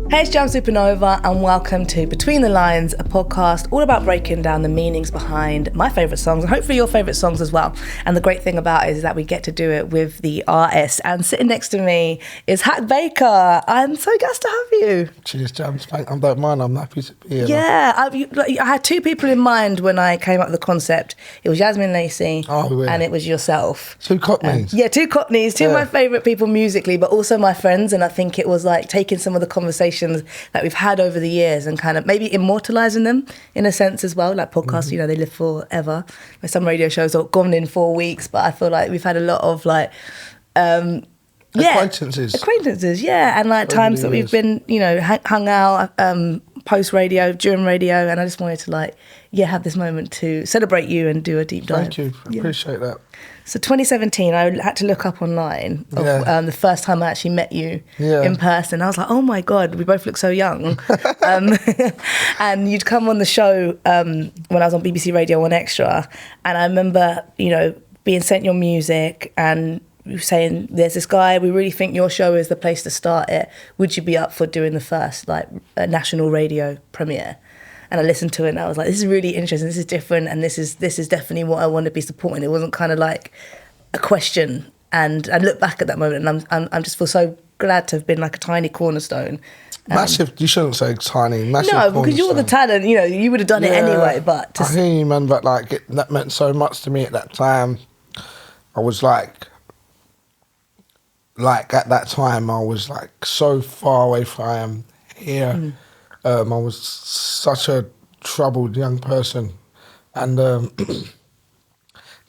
Hey, it's Jamz Supernova and welcome to Between the Lines, a podcast all about breaking down the meanings behind my favourite songs and hopefully your favourite songs as well. And the great thing about it is that we get to do it with the artist. And sitting next to me is Hak Baker. I'm so gassed to have you. Cheers, Jamz. I don't mind. I'm happy to be here. Yeah, I had two people in mind when I came up with the concept. It was Yasmin Lacey and it was yourself. Two Cockneys. Two Cockneys, two of my favourite people musically, but also my friends. And I think it was like taking some of the conversations that we've had over the years and kind of maybe immortalising them in a sense as well. Like podcasts, you know, they live forever. Some radio shows are gone in 4 weeks, but I feel like we've had a lot of like... Acquaintances, yeah. And like times that we've been, you know, hung out post radio, during radio, and I just wanted to have this moment to celebrate you and do a deep dive. Thank you, I appreciate that. So 2017, I had to look up online of the first time I actually met you in person. I was like, oh my God, we both look so young. And you'd come on the show when I was on BBC Radio 1 Extra, and I remember, you know, being sent your music and saying, there's this guy, we really think your show is the place to start it. Would you be up for doing the first national radio premiere? And I listened to it and I was like, this is really interesting, this is different, and this is definitely what I want to be supporting. It wasn't kind of like a question. And I look back at that moment and I'm just feel so glad to have been like a tiny cornerstone. Massive, you shouldn't say tiny, massive. No, because you're the talent, you know, you would have done it anyway. But I hear you, man, but that meant so much to me at that time. I was like at that time, I was like so far away from I am here. I was such a troubled young person, and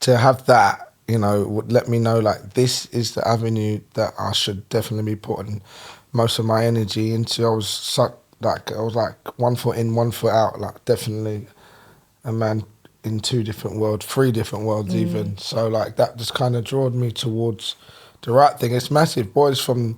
to have that, you know, would let me know like this is the avenue that I should definitely be putting most of my energy into. I was like 1 foot in, 1 foot out, like definitely a man in 2 different worlds, 3 different worlds even. So like that just kind of drawed me towards the right thing. It's massive. Boys from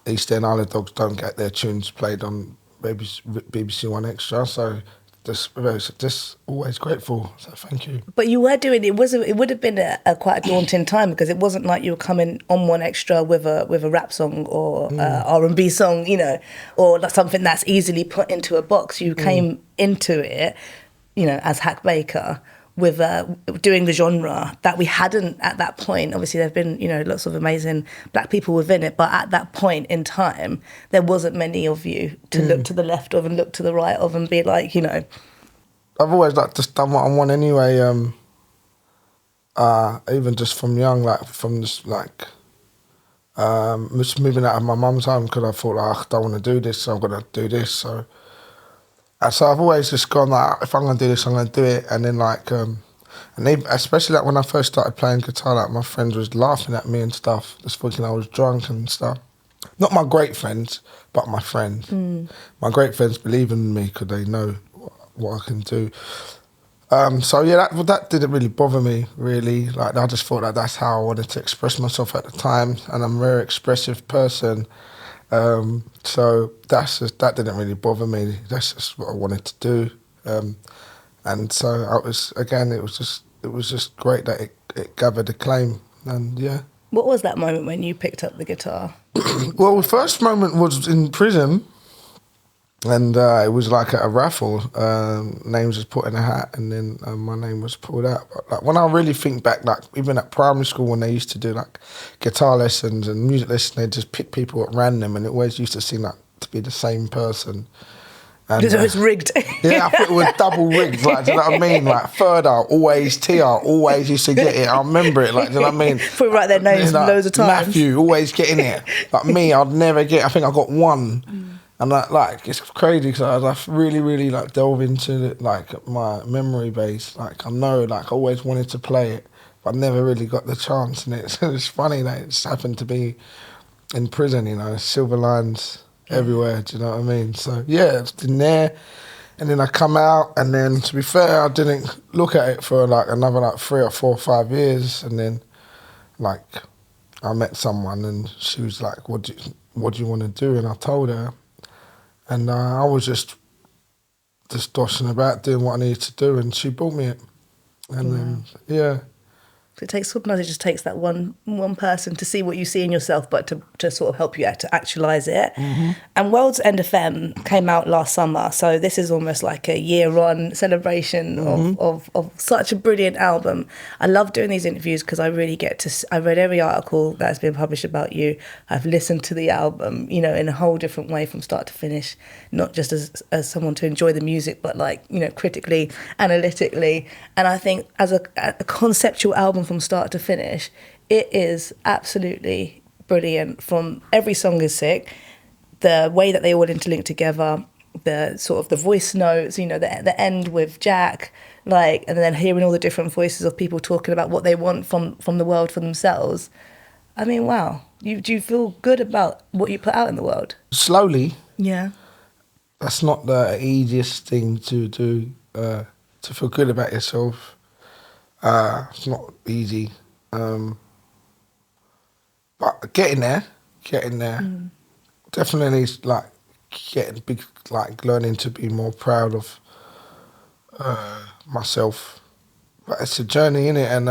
East End Isle of Dogs don't get their tunes played on BBC 1 Extra, so just always grateful. So thank you. But you were doing it. It would have been a quite a daunting time because it wasn't like you were coming on 1 Extra with a rap song or R&B song, you know, or like something that's easily put into a box. You came into it, you know, as Hak Baker, with doing the genre that we hadn't at that point. Obviously, there have been, you know, lots of amazing black people within it, but at that point in time, there wasn't many of you to look to the left of and look to the right of and be like, you know. I've always just done what I want anyway. Even just from young, just moving out of my mum's home because I thought I don't want to do this, so I'm gonna do this. So I've always just gone like, if I'm gonna do this, I'm gonna do it. And then especially when I first started playing guitar, like my friends was laughing at me and stuff, just thinking I was drunk and stuff. Not my great friends, but my friends. My great friends believe in me because they know what I can do. That didn't really bother me, really. Like I just thought that that's how I wanted to express myself at the time, and I'm a very expressive person. So that didn't really bother me. That's just what I wanted to do, and so it was just great that it gathered acclaim, and yeah. What was that moment when you picked up the guitar? Well, the first moment was in prison, and it was like at a raffle. Names was put in a hat, and then my name was pulled out. But like when I really think back, like even at primary school when they used to do like guitar lessons and music lessons, they just pick people at random, and it always used to seem like to be the same person. And, so it's rigged. Yeah, I thought it was double rigged. Like, do you know what I mean? Like Ferda, always TR, always used to get it. I remember it. Like, do you know what I mean? Put write their names like, loads of times. Matthew, always getting it. Like me, I'd never get. I think I got 1. And it's crazy because I really, really like delve into it, like my memory base. Like I know, like I always wanted to play it, but I never really got the chance. And it's funny that it just happened to be in prison, you know, silver lines everywhere. Do you know what I mean? So yeah, it's been there, and then I come out, and then to be fair, I didn't look at it for like another 3 or 4 or 5 years, and then like I met someone, and she was like, "What do you want to do?" And I told her. And I was just doshing about doing what I needed to do, and she bought me it. And then, yeah. Sometimes it just takes that one person to see what you see in yourself, but to sort of help you to actualise it. Mm-hmm. And World's End FM came out last summer, so this is almost like a year-on celebration of such a brilliant album. I love doing these interviews because I really I read every article that has been published about you. I've listened to the album, you know, in a whole different way from start to finish, not just as someone to enjoy the music, but like, you know, critically, analytically. And I think as a conceptual album from start to finish, it is absolutely brilliant. From every song is sick, the way that they all interlink together, the sort of the voice notes, you know, the end with Jack, like, and then hearing all the different voices of people talking about what they want from the world for themselves. I mean, wow. Do you feel good about what you put out in the world? Slowly. Yeah. That's not the easiest thing to do, to feel good about yourself. It's not easy, but getting there. Definitely, like getting big, like learning to be more proud of myself. But it's a journey, innit? And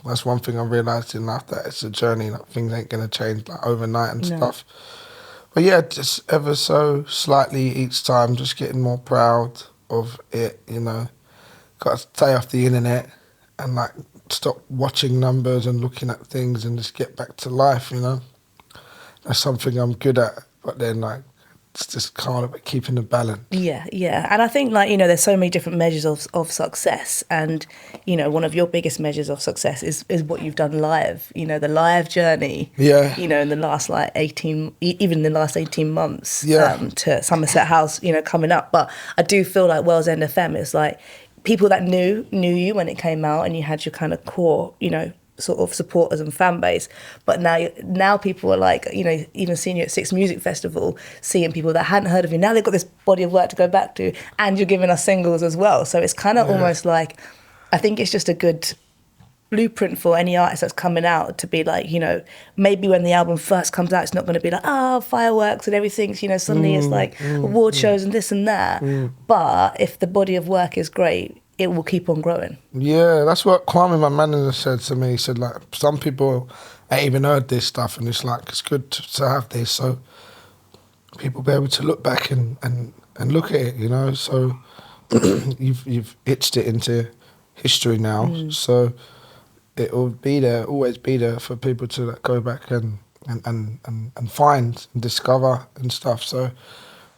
that's one thing I realised in life, that it's a journey. Like, things ain't gonna change like overnight and stuff. But yeah, just ever so slightly each time, just getting more proud of it. You know, got to stay off the internet and like stop watching numbers and looking at things and just get back to life, you know. That's something I'm good at, but then like it's just kind of keeping the balance. Yeah. And I think, like, you know, there's so many different measures of success, and, you know, one of your biggest measures of success is what you've done live, you know, the live journey. Yeah. You know, in the last like 18 months, yeah. To Somerset House, you know, coming up. But I do feel like World's End FM is like, people that knew you when it came out, and you had your kind of core, you know, sort of supporters and fan base. But now people are like, you know, even seeing you at Six Music Festival, seeing people that hadn't heard of you, now they've got this body of work to go back to, and you're giving us singles as well. So it's kind of almost like, I think it's just a good blueprint for any artist that's coming out to be like, you know, maybe when the album first comes out, it's not going to be like, fireworks and everything's, you know, suddenly it's like award shows and this and that. But if the body of work is great, it will keep on growing. Yeah, that's what Kwame, my manager, said to me. He said, like, some people ain't even heard this stuff, and it's like, it's good to have this, so people be able to look back and look at it, you know. So you've itched it into history now, so it will be there, always be there for people to like, go back and find and discover and stuff. So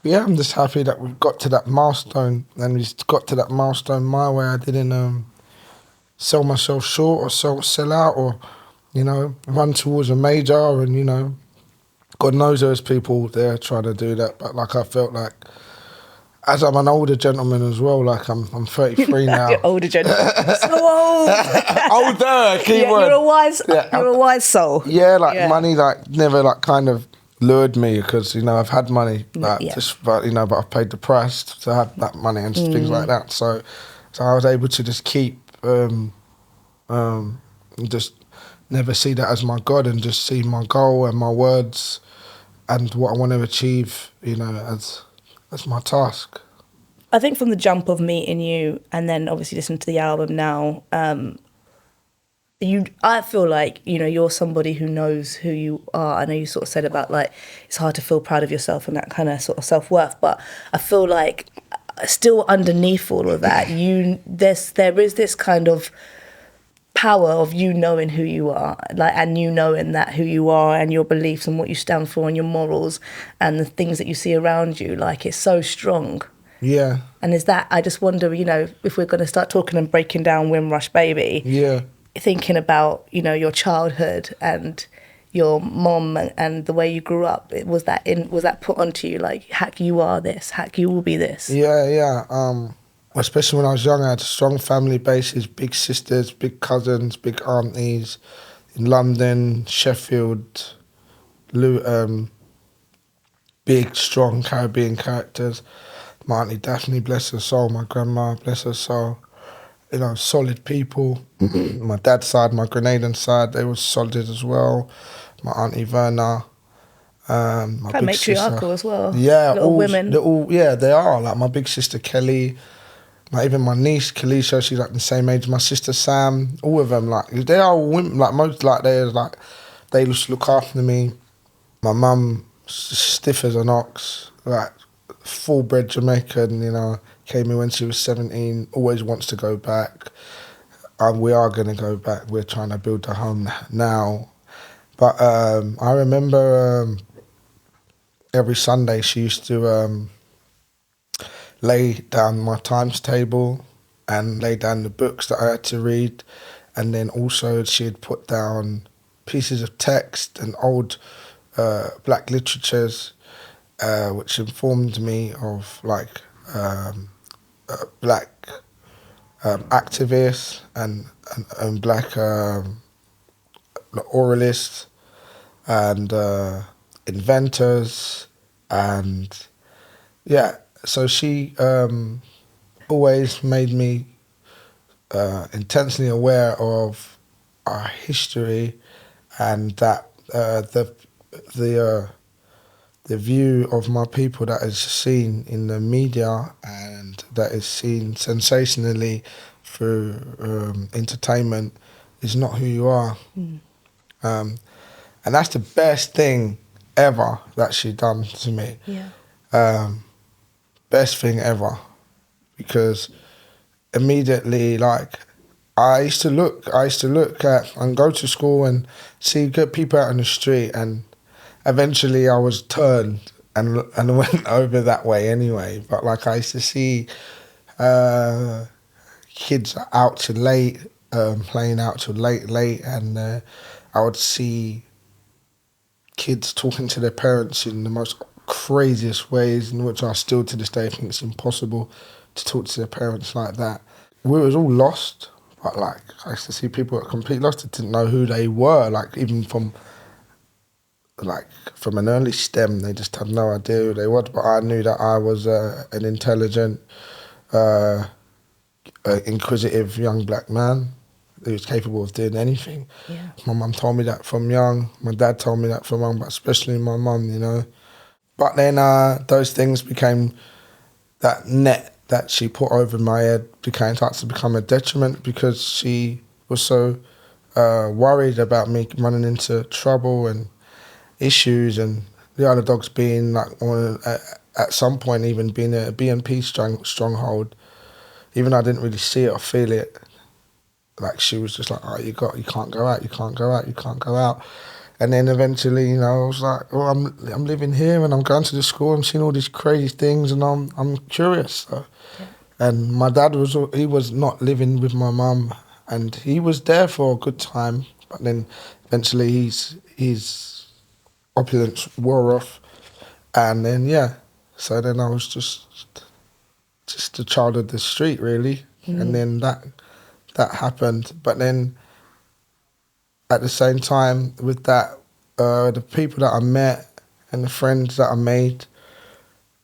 yeah, I'm just happy that we've got to that milestone, and we got to that milestone my way. I didn't sell myself short or sell out, or, you know, run towards a major, and, you know, God knows there's people there trying to do that. But like, I felt like, as I'm an older gentleman as well, like I'm 33 now. You're older gentleman. So old. Older, keyword. You're a wise soul. Yeah, like money, like never like kind of lured me, because, you know, I've had money, like but, you know, but I've paid the price to have that money and things like that. So I was able to just keep, just never see that as my God, and just see my goal and my words and what I want to achieve, you know, as my task. I think from the jump of meeting you and then obviously listening to the album now, I feel like, you know, you're somebody who knows who you are. I know you sort of said about like it's hard to feel proud of yourself and that kind of sort of self-worth, but I feel like still underneath all of that, there is this kind of power of you knowing who you are, like, and you knowing that who you are and your beliefs and what you stand for and your morals and the things that you see around you, like, it's so strong. Yeah. And is that, I just wonder, you know, if we're going to start talking and breaking down Windrush Baby, thinking about, you know, your childhood and your mom and the way you grew up, was that put onto you, like, Hak, you are this, Hak, you will be this? Yeah. Especially when I was young, I had strong family bases, big sisters, big cousins, big aunties in London, Sheffield, big, strong Caribbean characters. My auntie Daphne, bless her soul, my grandma, bless her soul. You know, solid people. My dad's side, my Grenadian side, they were solid as well. My auntie Verna, my quite big sister. matriarchal as well. Yeah, little women. They are. Like my big sister Kelly, Like even my niece Kalisha, she's like the same age as my sister Sam. All of them, like they are women. Like most, like they just look after me. My mum, stiff as an ox, like full-bred Jamaican. You know, came in when she was 17. Always wants to go back. We are gonna go back. We're trying to build a home now. But I remember every Sunday she used to lay down my times table and lay down the books that I had to read, and then also she'd put down pieces of text and old black literatures which informed me of like black activists and black oralists and inventors, and yeah. So she always made me intensely aware of our history, and that the view of my people that is seen in the media and that is seen sensationally through entertainment is not who you are. And that's the best thing ever that she done to me. Yeah. Best thing ever, because immediately, like, I used to look at and go to school and see good people out on the street, and eventually I was turned and went over that way anyway. But like, I used to see kids out till late, playing out till late, and I would see kids talking to their parents in the most craziest ways, in which I still to this day think it's impossible to talk to their parents like that. We was all lost, but like, I used to see people that completely lost, that didn't know who they were, like even from an early stem, they just had no idea who they were. But I knew that I was an intelligent, inquisitive young black man who was capable of doing anything. Yeah. My mum told me that from young, my dad told me that from young, but especially my mum, you know. But then those things became, that net that she put over my head started to become a detriment, because she was so worried about me running into trouble and issues, and the other dogs being like at some point even being a BNP stronghold. Even though I didn't really see it or feel it, like she was just like, oh, you can't go out. And then eventually, you know, I was like, oh, I'm living here and I'm going to the school, I'm seeing all these crazy things, and I'm curious. So. Yeah. And my dad was not living with my mum, and he was there for a good time, but then eventually his opulence wore off, and then so then I was just a child of the street, really. And then that happened. But then at the same time with that, the people that I met and the friends that I made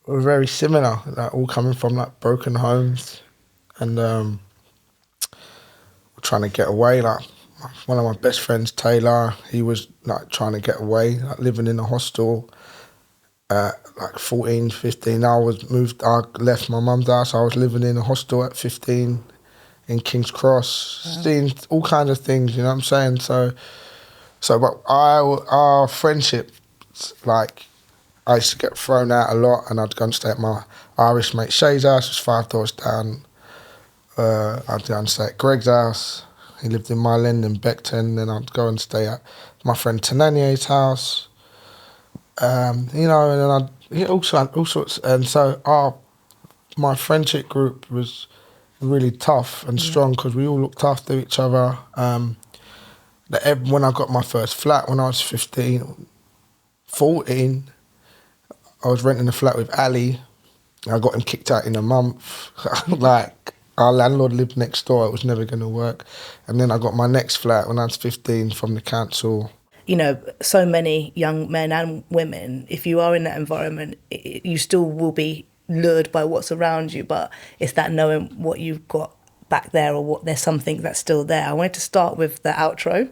were very similar, like all coming from like broken homes, and trying to get away. Like one of my best friends, Taylor, he was like trying to get away, like living in a hostel. Like 14, 15, I left my mum's house. I was living in a hostel at 15 in King's Cross, seeing all kinds of things, you know what I'm saying? So but our friendship, like, I used to get thrown out a lot, and I'd go and stay at my Irish mate Shay's house, which was 5 doors down. I'd go and stay at Greg's house. He lived in Mile End in Beckton. Then I'd go and stay at my friend Tenanier's house. You know, and then all sorts. And so my friendship group was really tough and strong, because we all looked after each other. When I got my first flat when I was 14, I was renting a flat with Ali. I got him kicked out in a month. Like, our landlord lived next door. It was never going to work. And then I got my next flat when I was 15 from the council. You know, so many young men and women, if you are in that environment, you still will be lured by what's around you, but it's that knowing what you've got back there, or what there's something that's still there. I wanted to start with the outro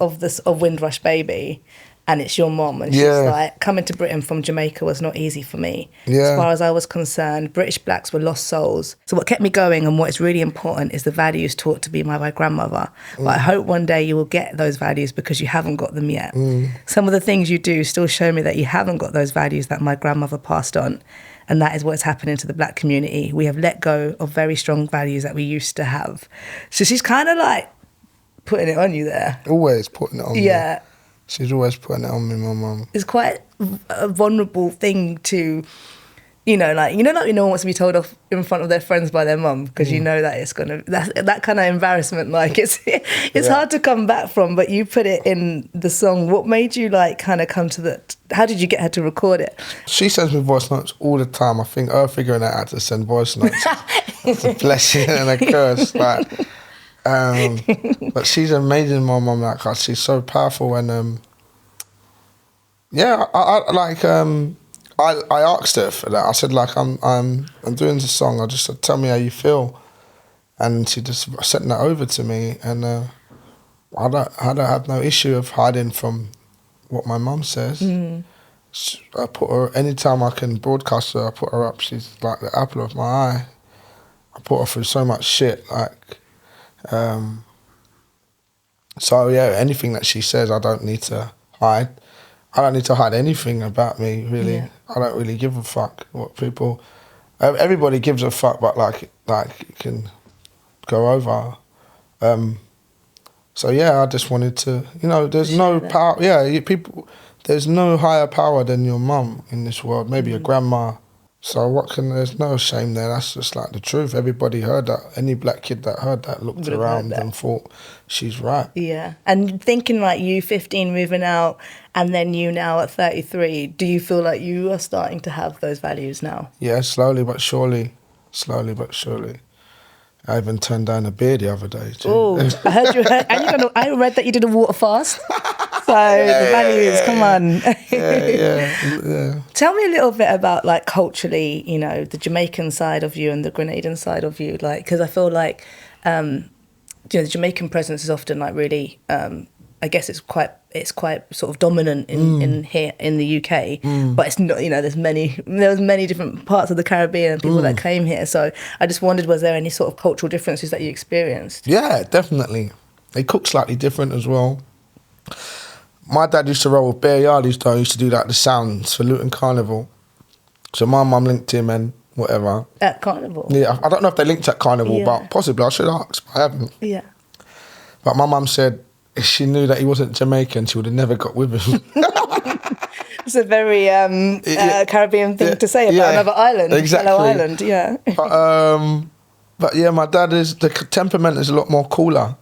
of Windrush Baby. and it's your mom, and she's like, coming to Britain from Jamaica was not easy for me. As far as I was concerned, British blacks were lost souls. So what kept me going and what is really important is the values taught to me by my grandmother. But I hope one day you will get those values because you haven't got them yet. Some of the things you do still show me that you haven't got those values that my grandmother passed on. And that is what's happening to the black community. We have let go of very strong values that we used to have. So she's kind of like putting it on you there. Always putting it on me. Yeah. She's always putting it on me, my mum. It's quite a vulnerable thing to, like no one wants to be told off in front of their friends by their mum because you know that it's that kind of embarrassment. Like it's hard to come back from. But you put it in the song. What made you like kind of come to the? How did you get her to record it? She sends me voice notes all the time. I think her figuring out how to send voice notes is a blessing and a curse. Like. But she's amazing, my mum. Like, she's so powerful, and I asked her for that. I said, like, I'm doing this song. I just said, tell me how you feel, and she just sent that over to me. And I don't have no issue of hiding from what my mum says. I put her anytime I can broadcast her. I put her up. She's like the apple of my eye. I put her through so much shit, like. So yeah, anything that she says, I don't need to hide. I don't need to hide anything about me, really. Yeah. I don't really give a fuck what people. Everybody gives a fuck, but like it can go over. So yeah, I just wanted to, there's no power. Yeah, people. There's no higher power than your mum in this world. Maybe your grandma. So there's no shame there. That's just like the truth. Everybody heard that. Any black kid that heard that looked around and thought, she's right. Yeah. And thinking like you, 15, moving out, and then you now at 33, do you feel like you are starting to have those values now? Yeah, slowly but surely. Slowly but surely. I even turned down a beer the other day. Oh, I heard you. I read that you did a water fast. So the values, come on. Yeah. Tell me a little bit about like culturally, the Jamaican side of you and the Grenadian side of you, like because I feel like, the Jamaican presence is often like really, I guess it's quite sort of dominant in here in the UK, but it's not. There's many different parts of the Caribbean and people that came here. So I just wondered, was there any sort of cultural differences that you experienced? Yeah, definitely. They cook slightly different as well. My dad used to roll with Bear Yardies though. He used to do like the sounds for Luton Carnival. So my mum linked him and whatever. At Carnival? Yeah, I don't know if they linked at Carnival, but possibly. I should ask, but I haven't. Yeah. But my mum said if she knew that he wasn't Jamaican, she would have never got with him. It's a very Caribbean thing to say about another island. Exactly. Fellow island, yeah. But yeah, my dad the temperament is a lot more cooler.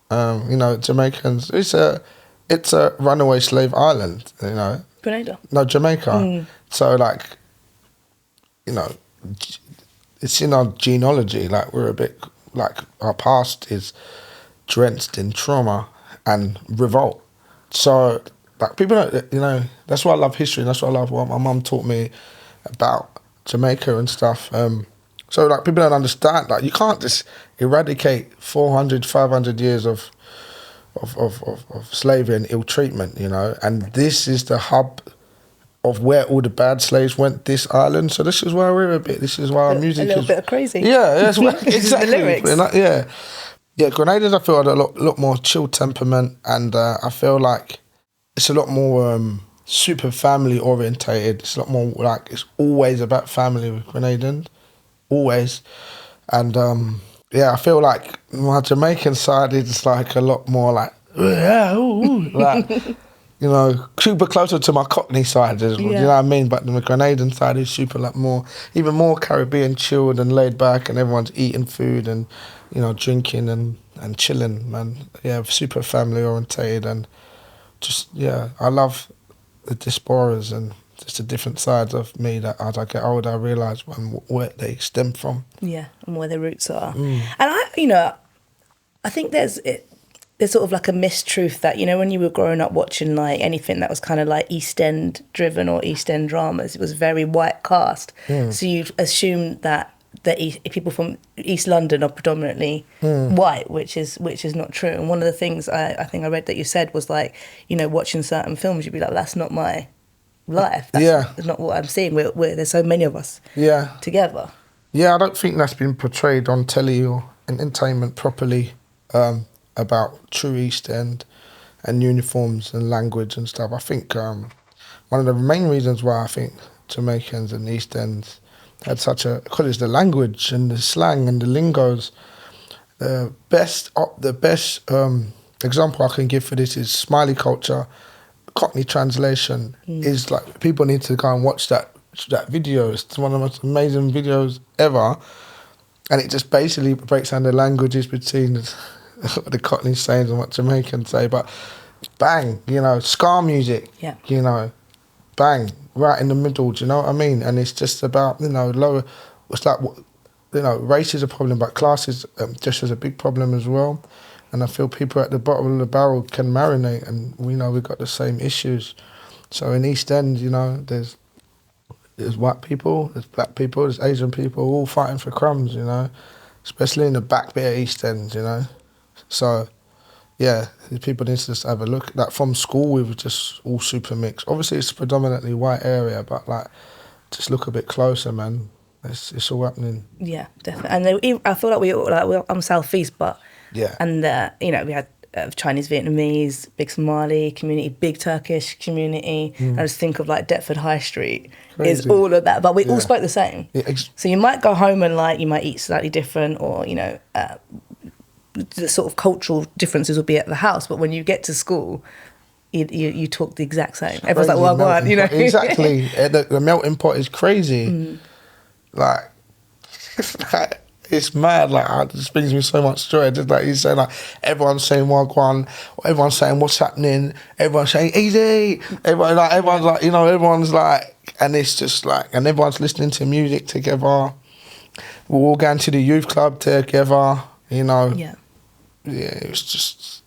Jamaicans, it's a runaway slave island, Grenada? No, Jamaica. So like, it's in our genealogy. Like we're a bit like our past is drenched in trauma and revolt. So like people don't, that's why I love history. And that's why I love what my mum taught me about Jamaica and stuff. So like people don't understand. Like you can't just eradicate 400, 500 years of slavery and ill treatment, and this is the hub of where all the bad slaves went, this island. So this is why we're a bit, this is why our music is... A little bit crazy. Yeah, that's what, exactly. The lyrics. Yeah, Grenadians I feel are a lot more chill temperament, and I feel like it's a lot more super family orientated. It's a lot more like, it's always about family with Grenadians, always. And I feel like my Jamaican side is like a lot more like, like, super closer to my Cockney side, you know what I mean? But the Grenadian side is super like even more Caribbean chilled and laid back, and everyone's eating food and, drinking and chilling, man. Yeah, super family orientated, and just, I love the diasporas and just the different sides of me that as I get older I realise where they stem from. Yeah, and where their roots are. And I think there's sort of like a mistruth that, when you were growing up watching like anything that was kind of like East End driven or East End dramas, it was very white cast. So you assumed that people from East London are predominantly white, which is not true. And one of the things I think I read that you said was like, you know, watching certain films, you'd be like, that's not my life. That's not what I'm seeing. There's so many of us together. Yeah, I don't think that's been portrayed on telly or in entertainment properly about true East End and uniforms and language and stuff. I think one of the main reasons why I think Jamaicans and East Ends had such a, because it's the language and the slang and the lingos. The best example I can give for this is Smiley culture. Cockney translation is like, people need to go and watch that video. It's one of the most amazing videos ever, and it just basically breaks down the languages between the Cockney sayings and what Jamaicans say. But bang, you know, ska music, you know, bang, right in the middle. Do you know what I mean? And it's just about, you know, lower. It's like, you know, race is a problem, but class is just as a big problem as well. And I feel people at the bottom of the barrel can marinate, and we know we've got the same issues. So in East End, you know, there's white people, there's black people, there's Asian people, all fighting for crumbs, you know, especially in the back bit of East End, you know. So, yeah, people need to just have a look. Like from school, we were just all super mixed. Obviously, it's a predominantly white area, but like, just look a bit closer, man. It's all happening. Yeah, definitely. And I feel like I'm South East, but and you know, we had Chinese, Vietnamese, big Somali community, big Turkish community. I just think of like Deptford High Street. It's all of that, but we all spoke the same. So you might go home and like you might eat slightly different, or you know, the sort of cultural differences will be at the house. But when you get to school, you talk the exact same. Everyone's like, well, go on, you know. Exactly. The melting pot is crazy. Like, it's mad. Like, it just brings me so much joy. Just like you say, like everyone's saying Wagwan, everyone's saying what's happening, everyone's saying easy, everyone's like, you know, everyone's like, and it's just like, and everyone's listening to music together. We're all going to the youth club together, you know. Yeah, it's just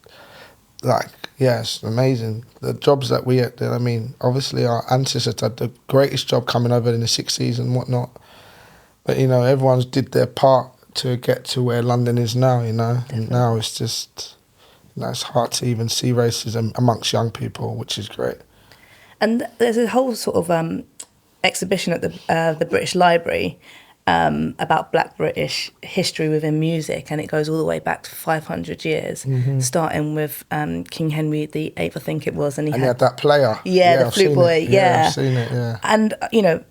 like, yeah, it's amazing. The jobs that we had, I mean, obviously our ancestors had the greatest job coming over in the 60s and whatnot. But, you know, everyone's did their part to get to where London is now, you know. Definitely. And now it's just, you know, it's hard to even see racism amongst young people, which is great. And there's a whole sort of exhibition at the British Library about Black British history within music, and it goes all the way back to 500 years, starting with King Henry VIII, I think it was. And he had that player. The flute boy, I've seen it, And, you know,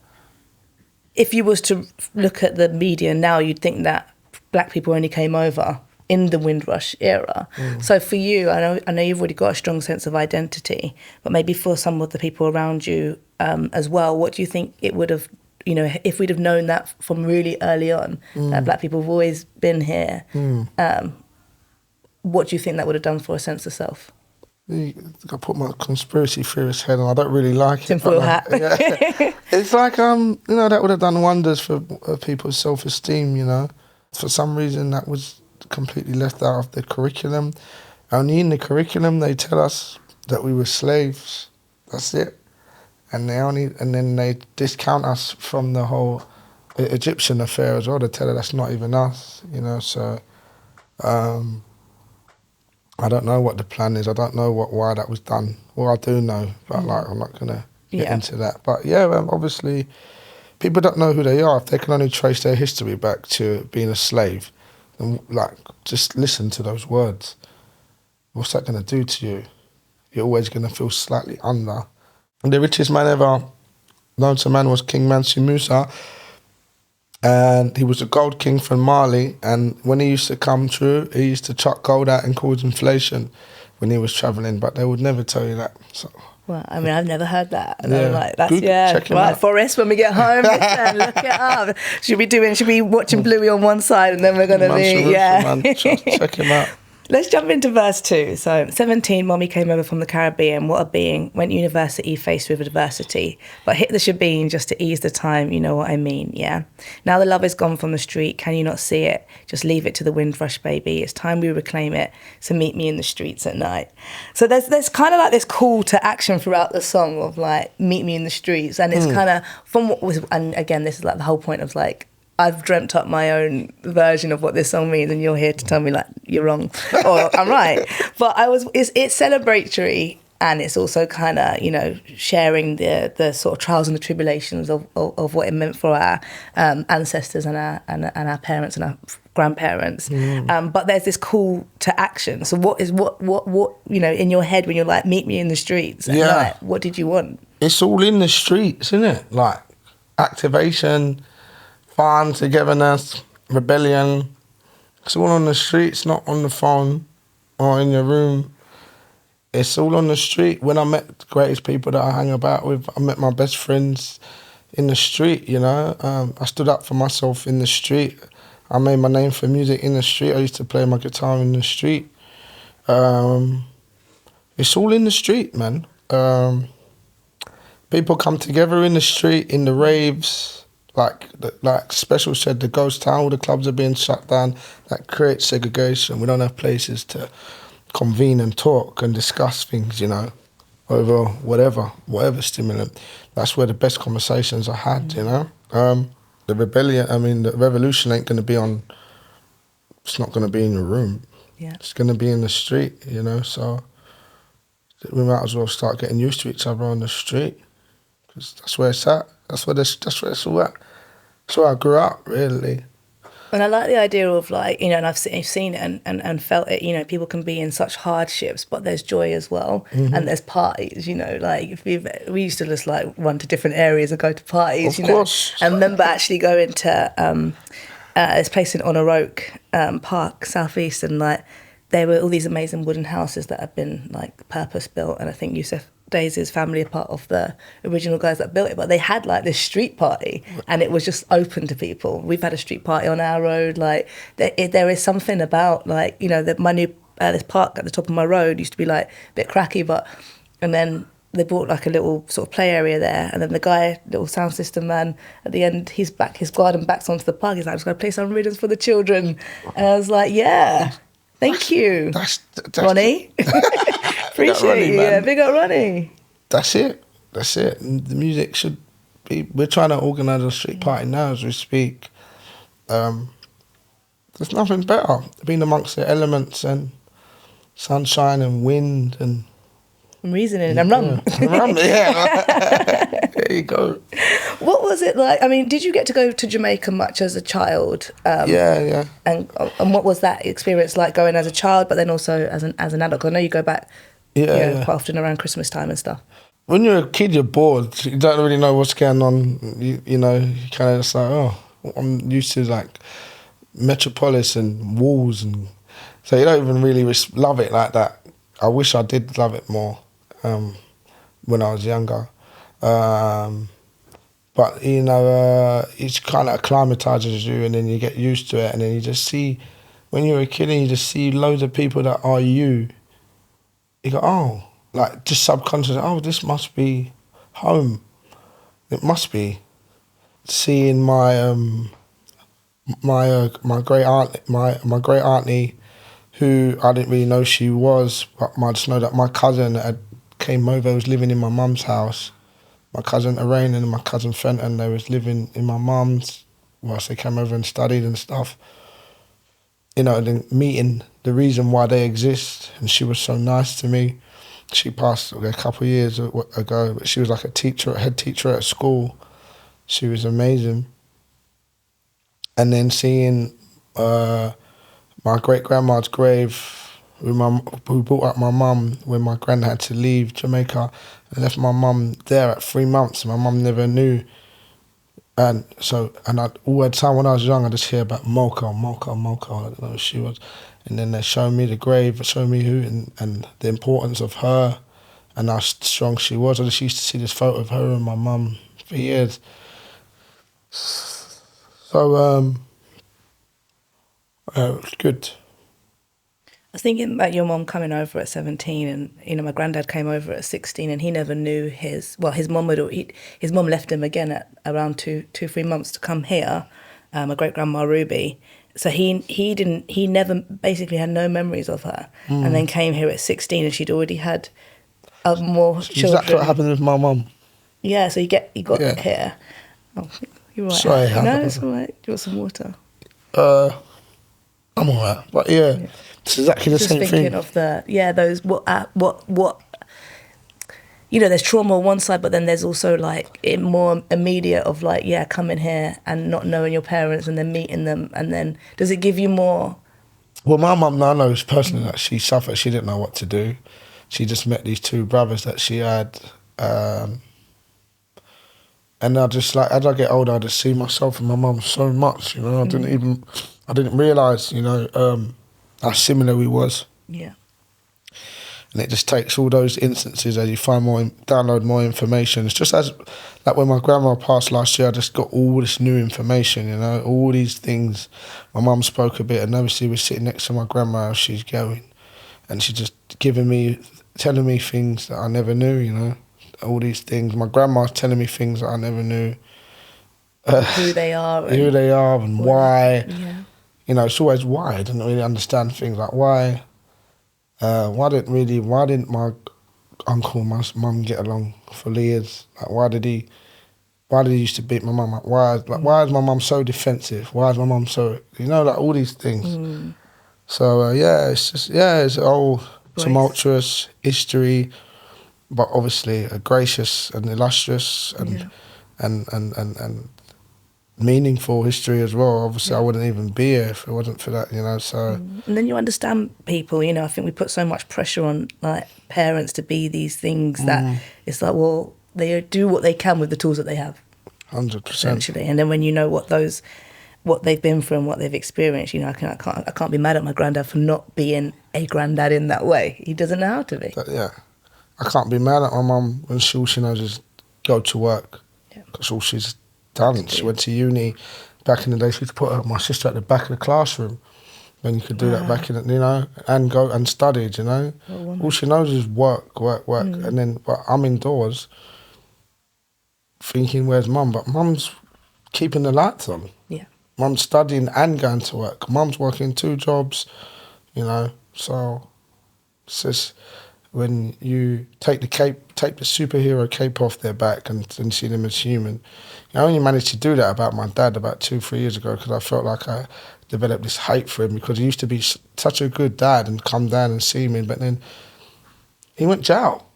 if you was to look at the media now, you'd think that black people only came over in the Windrush era. So for you, I know you've already got a strong sense of identity, but maybe for some of the people around you as well, what do you think it would have, you know, if we'd have known that from really early on, that black people have always been here, what do you think that would have done for a sense of self? I put my conspiracy theorist head on. I don't really like it. Tinfoil hat. It's like, you know, that would have done wonders for people's self-esteem, you know. For some reason, that was completely left out of the curriculum. Only in the curriculum, they tell us that we were slaves. That's it. And then they discount us from the whole Egyptian affair as well. They tell us that's not even us, you know. So, I don't know what the plan is. I don't know why that was done. Well, I do know, but like I'm not gonna get into that. But yeah, obviously, people don't know who they are. If they can only trace their history back to being a slave, then like just listen to those words. What's that gonna do to you? You're always gonna feel slightly under. And the richest man ever known to man was King Mansu Musa. And he was a gold king from Mali, and when he used to come through, he used to chuck gold out and cause inflation when he was travelling, but they would never tell you that. So. Well, I mean, I've never heard that. And I'm like, that's, right, Forrest, when we get home, listen, look it up. Should we watching Bluey on one side, and then we're going to be, check him out. Let's jump into verse 2. So, 17, mommy came over from the Caribbean. What a being. Went university faced with adversity. But hit the shebeen just to ease the time. You know what I mean, yeah? Now the love is gone from the street. Can you not see it? Just leave it to the Windrush Baby. It's time we reclaim it. So meet me in the streets at night. So there's kind of like this call to action throughout the song of like, meet me in the streets. And it's kind of, from what was, and again, this is like the whole point of like, I've dreamt up my own version of what this song means, and you're here to tell me like you're wrong or I'm right. But it's celebratory, and it's also kind of, you know, sharing the sort of trials and the tribulations of what it meant for our ancestors and our parents and our grandparents. But there's this call to action. So what you know, in your head when you're like, meet me in the streets at night, what did you want? It's all in the streets, isn't it? Like activation, fun, togetherness, rebellion. It's all on the streets, not on the phone or in your room. It's all on the street. When I met the greatest people that I hang about with, I met my best friends in the street, you know. I stood up for myself in the street. I made my name for music in the street. I used to play my guitar in the street. It's all in the street, man. People come together in the street, in the raves. Like Special said, the ghost town, all the clubs are being shut down. That creates segregation. We don't have places to convene and talk and discuss things, you know, over whatever stimulant. That's where the best conversations are had, you know. The revolution ain't going to be it's not going to be in your room. Yeah. It's going to be in the street, you know, so we might as well start getting used to each other on the street, because that's where it's at. That's where it's all at. That's where I grew up, really. And I like the idea of like, you know, and I've seen it and felt it, you know, people can be in such hardships, but there's joy as well. And there's parties, you know, like we used to just like run to different areas and go to parties, of course. I remember actually going to this place in Honor Oak Park, Southeast, and like there were all these amazing wooden houses that had been like purpose built, and I think Yusuf Daisy's family are part of the original guys that built it, but they had like this street party and it was just open to people. We've had a street party on our road. Like there is something about like, you know, my new this park at the top of my road used to be like a bit cracky, and then they bought like a little sort of play area there, and then the guy, little sound system man, at the end his garden backs onto the park. He's like, I'm just gonna play some rhythms for the children, and I was like, yeah, thank you, that's Ronnie. Appreciate Ronnie, you. Yeah, big up Ronnie. That's it. And the music should be. We're trying to organise a street party now as we speak. There's nothing better being amongst the elements and sunshine and wind and reasoning and rum. Yeah. There you go. What was it like? I mean, did you get to go to Jamaica much as a child? Yeah. And what was that experience like, going as a child, but then also as an adult? I know you go back. Quite often around Christmas time and stuff. When you're a kid, you're bored. You don't really know what's going on. You know, you kind of just like, oh, I'm used to like metropolis and walls, and so you don't even really love it like that. I wish I did love it more when I was younger. But you know, it kind of acclimatises you, and then you get used to it, and then you just see, when you're a kid, and you just see loads of people that are you. You go, oh, like just subconsciously, oh, this must be home. It must be. Seeing my great aunt, my great auntie, who I didn't really know she was, but I just know that my cousin had came over, was living in my mum's house. My cousin Arain and my cousin Fenton, they was living in my mum's whilst they came over and studied and stuff. You know, then meeting the reason why they exist, and she was so nice to me. She passed a couple of years ago, but she was like a head teacher at school. She was amazing. And then seeing my great-grandma's grave, who brought up my mum when my grand had to leave Jamaica, and left my mum there at 3 months. My mum never knew. And all the time when I was young, I just hear about Mocha, I don't know who she was. And then they showed me the grave, showed me who, and the importance of her, and how strong she was. I just used to see this photo of her and my mum for years. So, it was good. I was thinking about your mum coming over at 17, and you know, my granddad came over at 16, and he never knew his mum left him again at around 2-3 months to come here. My great grandma Ruby, so he never basically had no memories of her, and then came here at 16, and she'd already had more children. Exactly what happened with my mum. Yeah, so he got here. Oh, You're right. Sorry. No, it's all right. Do you want some water? I'm all right. But yeah. It's exactly the same thing. Just thinking of those, what, you know, there's trauma on one side, but then there's also like more immediate of like, coming here and not knowing your parents and then meeting them. And then does it give you more? Well, my mum, I know personally that she suffered. She didn't know what to do. She just met these two brothers that she had. And I just like, as I get older, I just see myself in my mum so much, you know. I didn't realise, you know, how similar we was. Yeah. And it just takes all those instances as you download more information. It's just as, like when my grandma passed last year, I just got all this new information, you know, all these things. My mum spoke a bit and obviously we're sitting next to my grandma as she's going. And she's just telling me things that I never knew, you know, all these things. My grandma's telling me things that I never knew. Who they are. And why. Yeah. You know, it's always why. I didn't really understand things like why. Why didn't my uncle and my mum get along for years? Like, why did he used to beat my mum? Like, why is my mum so defensive? Why is my mum so, you know, like all these things. So it's all tumultuous history, but obviously a gracious and illustrious and meaningful history as well. Obviously, I wouldn't even be here if it wasn't for that, you know. So, and then you understand people. You know, I think we put so much pressure on like parents to be these things that it's like, well, they do what they can with the tools that they have. 100%. Essentially, and then when you know what they've been through and what they've experienced, you know, I can't be mad at my granddad for not being a granddad in that way. He doesn't know how to be. I can't be mad at my mum when all she knows is go to work. That's all she's done. She went to uni. Back in the day, she used to put my sister at the back of the classroom when you could do that back in the, you know, and go and studied, you know. All she knows is work. And then, but I'm indoors thinking, where's mum? But mum's keeping the lights on. Yeah. Mum's studying and going to work. Mum's working 2 jobs, you know. So it's just when you take the superhero cape off their back and see them as human. I only managed to do that about my dad about 2-3 years ago because I felt like I developed this hate for him because he used to be such a good dad and come down and see me, but then he went jail.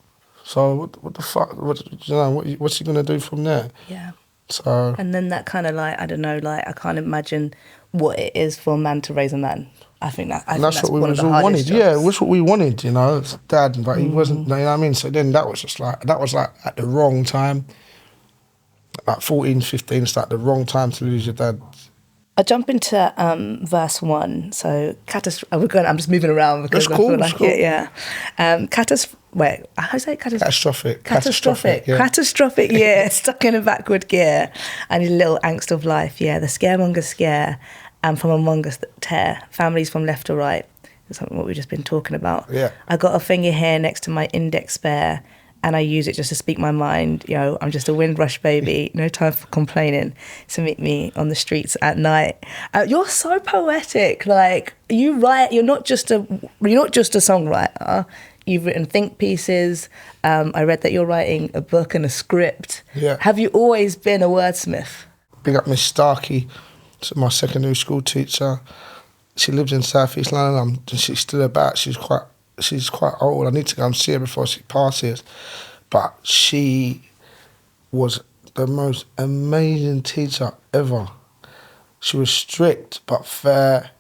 So what the fuck? What's he gonna do from there? Yeah. So and then that kind of like, I don't know, like I can't imagine what it is for a man to raise a man. I think that's what we all wanted. Jobs. Yeah, that's what we wanted, you know, dad, but he wasn't, you know what I mean? So then that was at the wrong time. Like 14, 15, it's like the wrong time to lose your dad. I jump into verse 1. So I'm just moving around because that's I cool, feel like cool. it. Yeah. How do you say it? Catastrophic. Yeah. Catastrophic. Yeah. Stuck in a backward gear, and a little angst of life. Yeah. The scaremonger scare, and from among us tear. Families from left to right. That's something what we've just been talking about. Yeah. I got a finger here next to my index spare. And I use it just to speak my mind. You know, I'm just a Windrush baby. No time for complaining. So meet me on the streets at night. You're so poetic. Like you write. You're not just a songwriter. You've written think pieces. I read that you're writing a book and a script. Yeah. Have you always been a wordsmith? Big up Miss Starkey, my secondary school teacher. She lives in South East London. She's still about. She's quite old. I need to go and see her before she passes. But she was the most amazing teacher ever. She was strict but fair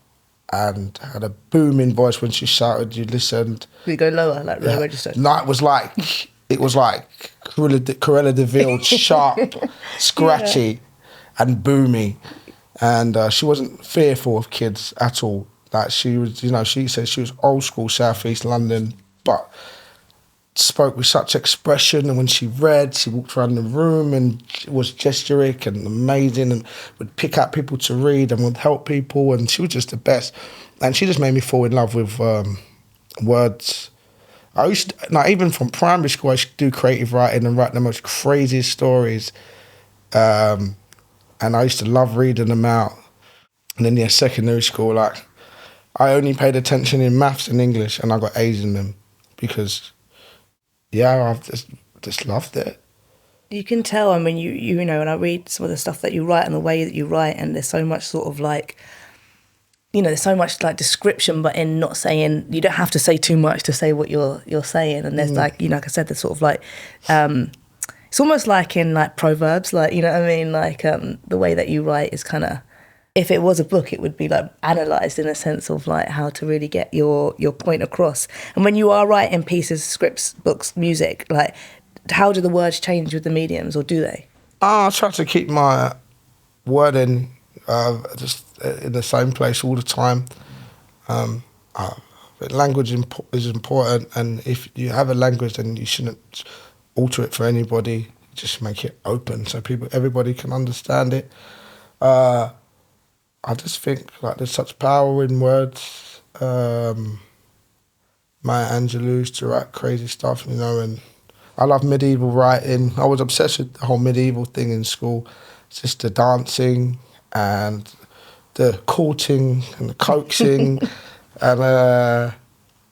and had a booming voice when she shouted. You listened. We go lower, like low register. No, it was like Cruella de Vil, sharp, scratchy, and boomy. And she wasn't fearful of kids at all. Like she was, you know, she said she was old school South East London, but spoke with such expression. And when she read, she walked around the room and was gesturing and amazing and would pick out people to read and would help people. And she was just the best. And she just made me fall in love with words. I used to, even from primary school, I used to do creative writing and write the most craziest stories. And I used to love reading them out. And then, secondary school, I only paid attention in maths and English and I got A's in them because, I just loved it. You can tell, I mean, you know, when I read some of the stuff that you write and the way that you write, and there's so much sort of like, you know, there's so much like description, but in not saying, you don't have to say too much to say what you're saying. And there's like, you know, like I said, there's sort of like, it's almost like in like proverbs, like, you know what I mean? Like the way that you write is kind of, if it was a book, it would be like analysed in a sense of like how to really get your point across. And when you are writing pieces, scripts, books, music, like how do the words change with the mediums, or do they? I try to keep my wording just in the same place all the time. Language is important, and if you have a language, then you shouldn't alter it for anybody. Just make it open so everybody can understand it. I just think like there's such power in words. Maya Angelou used to write crazy stuff, you know, and I love medieval writing. I was obsessed with the whole medieval thing in school. It's just the dancing and the courting and the coaxing and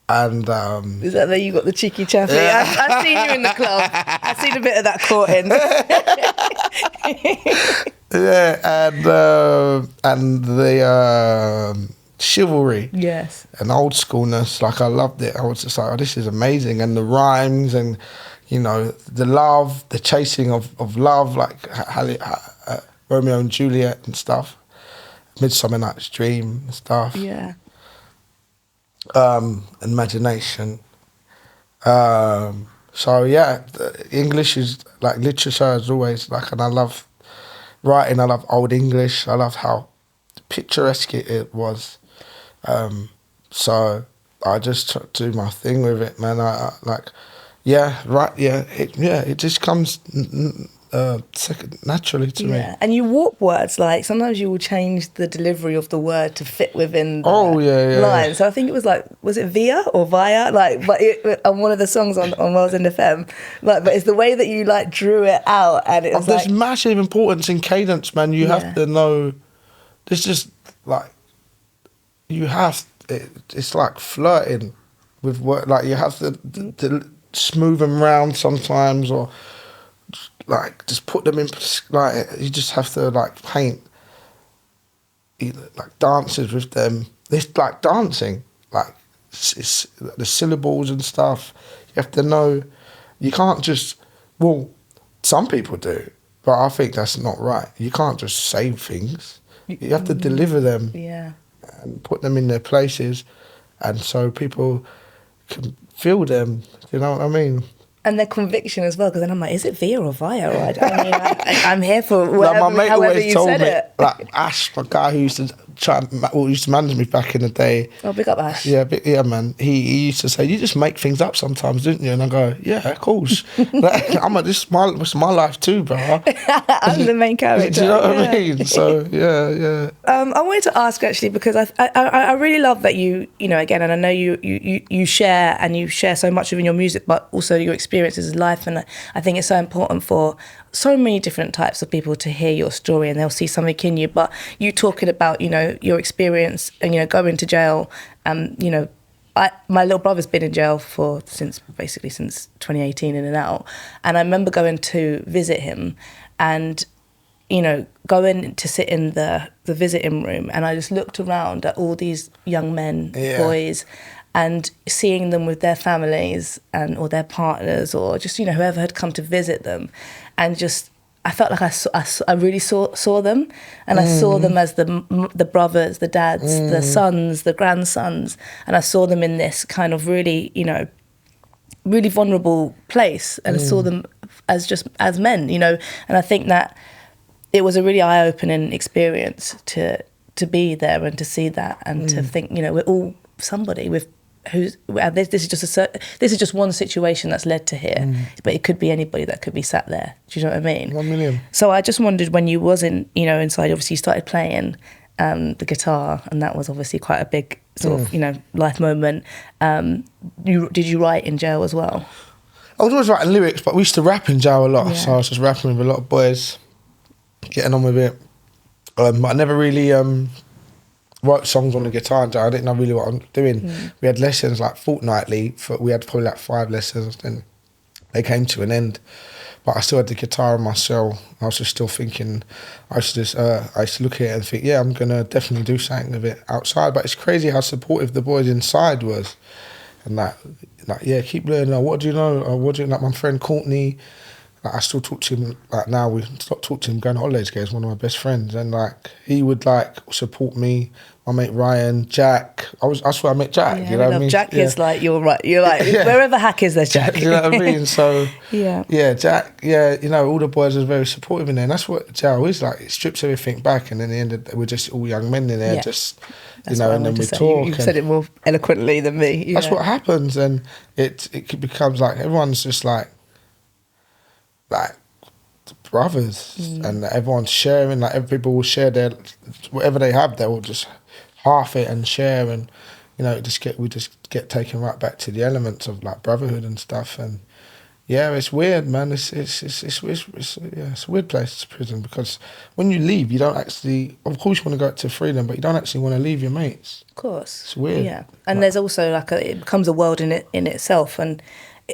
is that there you got the cheeky chappy? Yeah. I've seen you in the club. I've seen a bit of that courting. Yeah, and the chivalry. Yes. And old schoolness. Like I loved it. I was just like, oh, this is amazing. And the rhymes and, you know, the love, the chasing of love, like Romeo and Juliet and stuff. Midsummer Night's Dream and stuff. Yeah. Imagination. So yeah, English is like literature as always. Like, and I love writing. I love Old English. I love how picturesque it was. So I just do my thing with it, man. I like, yeah, right, yeah, it just comes second naturally to me. And you warp words, like sometimes you will change the delivery of the word to fit within the line. So I think it was like, was it via or via? Like, but on one of the songs on Wells End FM, like, but it's the way that you like drew it out, and it was there's massive importance in cadence, man. You have to know. There's just like it's like flirting with word. Like you have to smooth them round sometimes, or like just put them in, like you just have to like paint like dances with them. It's like dancing, like it's the syllables and stuff. You have to know. You can't just, well, some people do, but I think that's not right. You can't just say things. You have to deliver them and put them in their places, and so people can feel them. You know what I mean? And their conviction as well, because then I'm like, is it via or via? Or I mean, I'm here for whatever, like my mate however you told said me, it. Like Ash, my guy who used to manage me back in the day. Oh, big up Ash. Yeah, man. He used to say, you just make things up sometimes, didn't you? And I go, yeah, of course. Like, this is my life too, bro. I'm the main character. Do you know what I mean? So, yeah. I wanted to ask actually, because I really love that you know, again, and I know you share, and you share so much within your music, but also your experiences in life. And I think it's so important for so many different types of people to hear your story, and they'll see something in you. But you talking about, you know, your experience and, you know, going to jail, you know, my little brother's been in jail since 2018, in and out. And I remember going to visit him, and, you know, going to sit in the visiting room, and I just looked around at all these young men, boys, and seeing them with their families or their partners, or just, you know, whoever had come to visit them, and just I felt like I really saw them, and I saw them as the brothers, the dads, the sons, the grandsons, and I saw them in this kind of really, you know, really vulnerable place, and I saw them as men, you know, and I think that it was a really eye-opening experience to be there and to see that, and to think, you know, we're all somebody with this is just one situation that's led to here, but it could be anybody that could be sat there. Do you know what I mean? 1 million. So I just wondered, when you wasn't, you know, inside, obviously you started playing the guitar, and that was obviously quite a big sort of, you know, life moment. Did you write in jail as well? I was always writing lyrics, but we used to rap in jail a lot, so I was just rapping with a lot of boys, getting on with it. But I never really wrote songs on the guitar in jail. I didn't know really what I'm doing. We had lessons like fortnightly. We had probably like 5 lessons, then they came to an end. but I still had the guitar in my cell. I was just still thinking, I used to look at it and think, yeah, I'm going to definitely do something with it outside. But it's crazy how supportive the boys inside was. And like, yeah, keep learning. What do you know? Like my friend Courtney, like I still talk to him, like now we stopped talking to him, going on holidays together. He's one of my best friends. And like, he would like support me. My mate Ryan, Jack. That's where I met Jack. Yeah, you know what I mean? Jack is like, you're right. You're like, wherever Hak is, there's Jack. You know what I mean? So, yeah, Jack, you know, all the boys are very supportive in there. And that's what jail is like. It strips everything back. And in the end, we're just all young men in there, just, you know, and then we talk. You've said it more eloquently than me. That's what happens. And it becomes like, everyone's just like brothers. And everyone's sharing. Like, people will share whatever they have, they will just half it and share, and you know, we just get taken right back to the elements of like brotherhood and stuff. And yeah, it's weird, man. It's a weird place, prison, because when you leave, you don't actually. Of course, you want to go to freedom, but you don't actually want to leave your mates. Of course, it's weird. Yeah, and there's also like it becomes a world in itself. And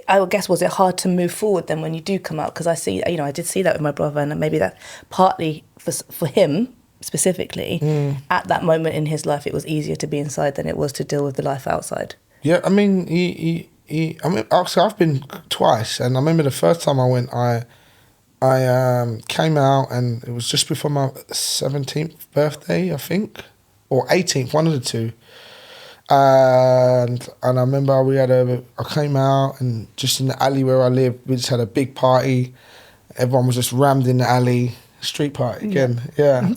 I guess, was it hard to move forward then when you do come out? Because I see, you know, I did see that with my brother, and maybe that partly for him specifically, at that moment in his life, it was easier to be inside than it was to deal with the life outside. Yeah, I mean, I've been twice, and I remember the first time I went, I came out, and it was just before my 17th birthday, I think, or 18th, one of the two. And I remember I came out, and just in the alley where I live, we just had a big party. Everyone was just rammed in the alley. Street party again,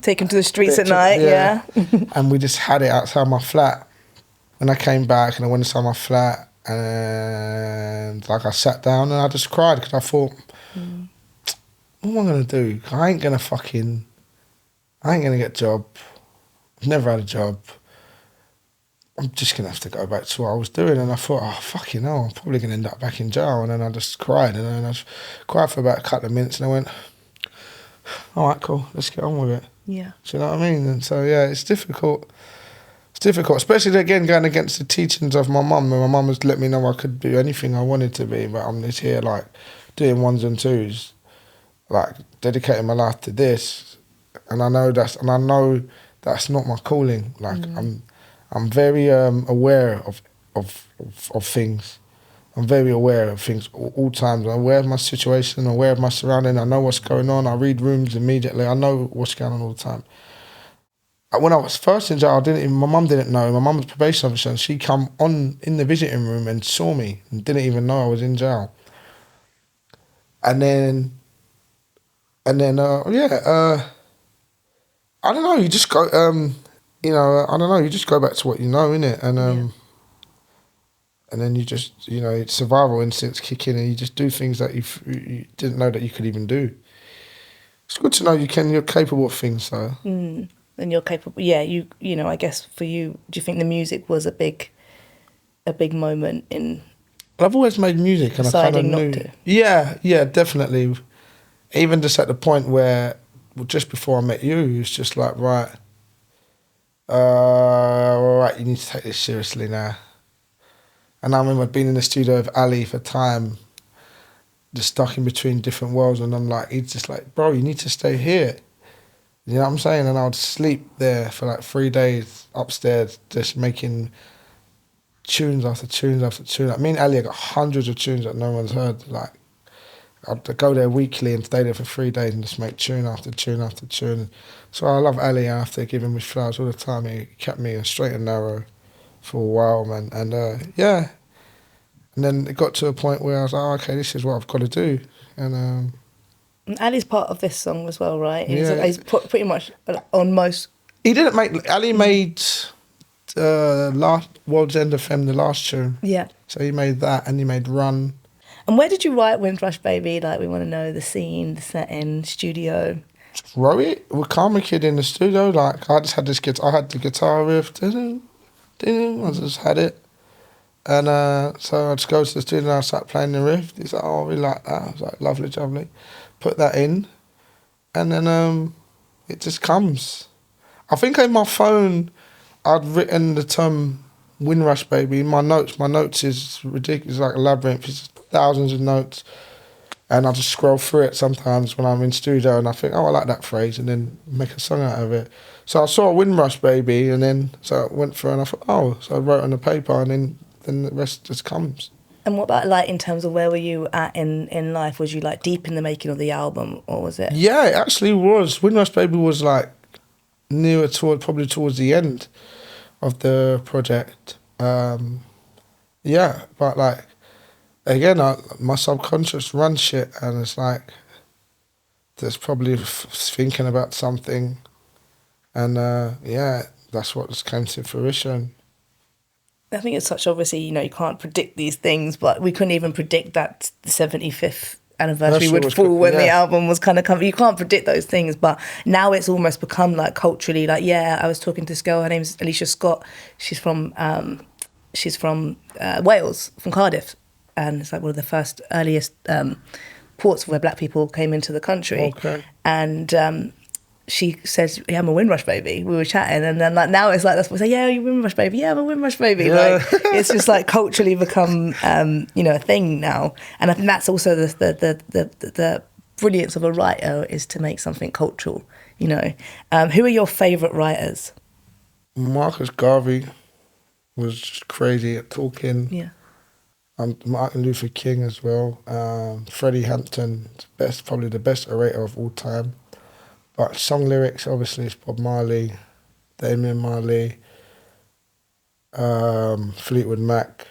Take him to the streets at night, And we just had it outside my flat. And I came back and I went inside my flat, and like I sat down and I just cried, because I thought, what am I gonna do? I ain't gonna get a job. I've never had a job. I'm just gonna have to go back to what I was doing. And I thought, oh fucking hell, I'm probably gonna end up back in jail. And then I just cried, and then I cried for about a couple of minutes, and I went, all right, cool, let's get on with it. Yeah. Do you know what I mean? And so, yeah, it's difficult. It's difficult, especially, again, going against the teachings of my mum. My mum has let me know I could do anything I wanted to be, but I'm just here, like, doing ones and twos, like, dedicating my life to this. And I know that's not my calling. Like, I'm very aware of things. I'm very aware of things all times. I'm aware of my situation, aware of my surrounding. I know what's going on. I read rooms immediately. I know what's going on all the time. When I was first in jail, my mum didn't know. My mum was a probation officer, and she come on in the visiting room and saw me and didn't even know I was in jail. And then, I don't know. You just go, I don't know. You just go back to what you know, innit? And then you just, survival instincts kick in, and you just do things that you didn't know that you could even do. It's good to know you're capable of things, though. And you're capable. Yeah, I guess for you, do you think the music was a big moment in? I've always made music, and I kind of knew. To. Yeah, definitely. Even just at the point where, just before I met you, it was just like, right, you need to take this seriously now. And I remember being in the studio with Ali for time, just stuck in between different worlds, and I'm like, he's just like, bro, you need to stay here. You know what I'm saying? And I would sleep there for like 3 days upstairs, just making tunes after tunes after tunes. Like, me and Ali have got hundreds of tunes that no one's heard. Like, I'd go there weekly and stay there for 3 days and just make tune after tune after tune. So I love Ali. I have to give him his flowers all the time. He kept me straight and narrow for a while, man. And and then it got to a point where I was like, oh, okay, this is what I've got to do. And Ali's part of this song as well, right? He's pretty much on most. He didn't make. Ali made last World's End FM, the last tune. Yeah. So he made that, and he made Run. And where did you write Windrush Baby? Like, we want to know the scene, the setting, studio. Just wrote it with Karma Kid in the studio. Like, I just had this guitar. I had the guitar riff. I just had it. And so I just go to the studio and I start playing the riff. He's like, oh, we like that. I was like, lovely, lovely. Put that in. And then it just comes. I think in my phone, I'd written the term Windrush Baby in my notes. My notes is ridiculous, like a labyrinth. It's thousands of notes. And I just scroll through it sometimes when I'm in studio and I think, oh, I like that phrase, and then make a song out of it. So I saw Windrush Baby, and then so I went through and I thought, oh, so I wrote on the paper, and then the rest just comes. And what about like in terms of where were you at in life? Was you like deep in the making of the album, or was it? Yeah, it actually was. Windrush Baby was like probably towards the end of the project. Yeah, but like, again, my subconscious runs shit, and it's like, there's probably thinking about something, and yeah, that's what just came to fruition. I think it's such, obviously, you know, you can't predict these things, but we couldn't even predict that the 75th anniversary would fall when the album was kind of coming. You can't predict those things, but now it's almost become like culturally, like, yeah, I was talking to this girl, her name's Alicia Scott. She's from Wales, from Cardiff, and it's like one of the earliest ports where black people came into the country. Okay. And she says, yeah, I'm a Windrush Baby. We were chatting, and then like now it's like, that's what we say, yeah, you're a Windrush Baby. Yeah, I'm a Windrush Baby. Yeah. Like, it's just like culturally become, you know, a thing now. And I think that's also the brilliance of a writer, is to make something cultural, you know. Who are your favourite writers? Marcus Garvey was just crazy at talking. Yeah. Martin Luther King as well. Freddie Hampton, probably the best orator of all time. But song lyrics, obviously, it's Bob Marley, Damian Marley, Fleetwood Mac,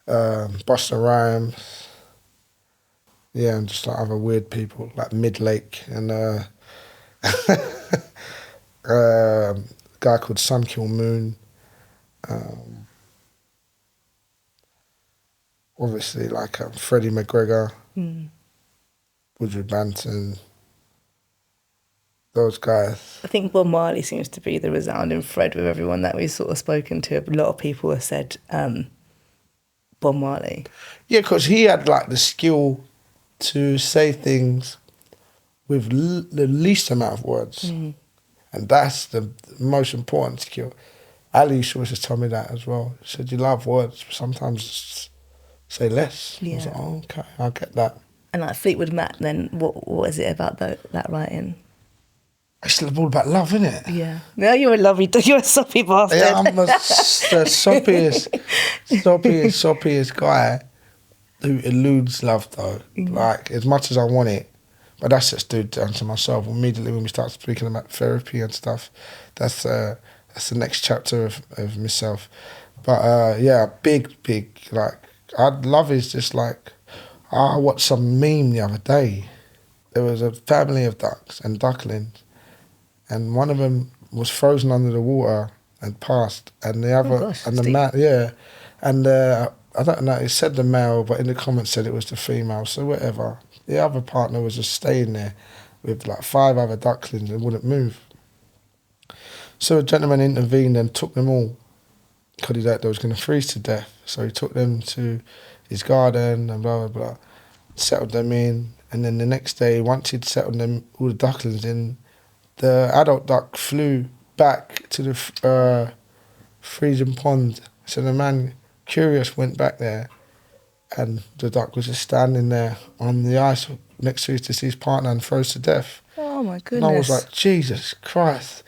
Busta Rhymes. Yeah, and just like other weird people like Midlake, and a guy called Sun Kill Moon. Obviously, like Freddie McGregor, Woodrow Banton. Those guys. I think Bob Marley seems to be the resounding thread with everyone that we've sort of spoken to. A lot of people have said Bob Marley. Yeah, because he had like the skill to say things with the least amount of words. And that's the most important skill. Ali used to always tell me that as well. He said, you love words, but sometimes say less. Yeah. I was like, oh, okay, I'll get that. And like Fleetwood Mac, then what is it about that writing? It's all about love, isn't it? Yeah. No, you're a soppy bastard. Yeah, I'm the soppiest guy who eludes love, though. Like, as much as I want it, but that's just down to myself. Immediately when we start speaking about therapy and stuff, that's the next chapter of myself. But yeah, big, like, love is just like, I watched some meme the other day. There was a family of ducks and ducklings, and one of them was frozen under the water and passed, and the other, I don't know, it said the male, but in the comments said it was the female, so whatever. The other partner was just staying there with like 5 other ducklings and wouldn't move. So a gentleman intervened and took them all, because he thought they was going to freeze to death. So he took them to his garden and blah, blah, blah, settled them in, and then the next day, once he'd settled them, all the ducklings in, the adult duck flew back to the freezing pond. So the man, curious, went back there, and the duck was just standing there on the ice next to his deceased partner and froze to death. Oh my goodness. And I was like, Jesus Christ,